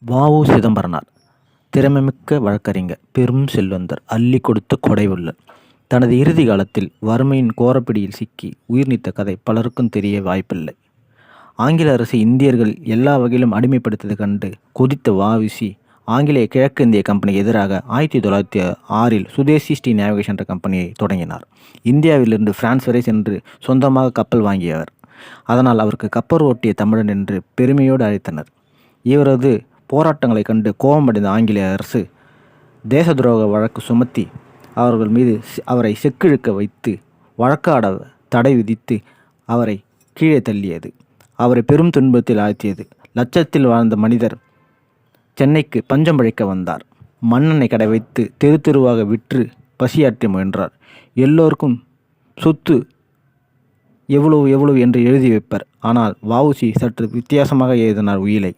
வ.உ. சிதம்பரனார் திறமைமிக்க வழக்கறிஞர், பெரும் செல்வந்தர், அள்ளிக் கொடுத்த கொடைவள்ளல். தனது இறுதி காலத்தில் வறுமையின் கோரப்பிடியில் சிக்கி உயிர் நீத்த கதை பலருக்கும் தெரிய வாய்ப்பில்லை. ஆங்கில அரசு இந்தியர்கள் எல்லா வகையிலும் அடிமைப்படுத்தியது கண்டு கொதித்த வ.உ.சி. ஆங்கிலேய கிழக்கிந்திய கம்பெனிக்கு எதிராக 1906 சுதேசி ஸ்ரீ நேவிகேஷன் என்ற கம்பெனியை தொடங்கினார். இந்தியாவிலிருந்து பிரான்ஸ் வரை சென்று சொந்தமாக கப்பல் வாங்கியவர். அதனால் அவருக்கு கப்பல் ஓட்டிய தமிழன் என்று பெருமையோடு அழைத்தனர். இவரது போராட்டங்களை கண்டு கோபமடைந்த ஆங்கிலேய அரசு தேச துரோக வழக்கு சுமத்தி அவரை செக்கிழுக்க வைத்து வழக்காட தடை விதித்து அவரை கீழே தள்ளியது. அவரை பெரும் துன்பத்தில் ஆழ்த்தியது. லட்சத்தில் வாழ்ந்த மனிதர் சென்னைக்கு பஞ்சம் பிழைக்க வந்தார். மண்ணெண்ணை கடை வைத்து தெரு தெருவாக விற்று பசியாற்ற முயன்றார். எல்லோருக்கும் சொத்து எவ்வளவு எவ்வளவு என்று எழுதி வைப்பார். ஆனால் வ.உ.சி. சற்று வித்தியாசமாக எழுதினார் உயிலை.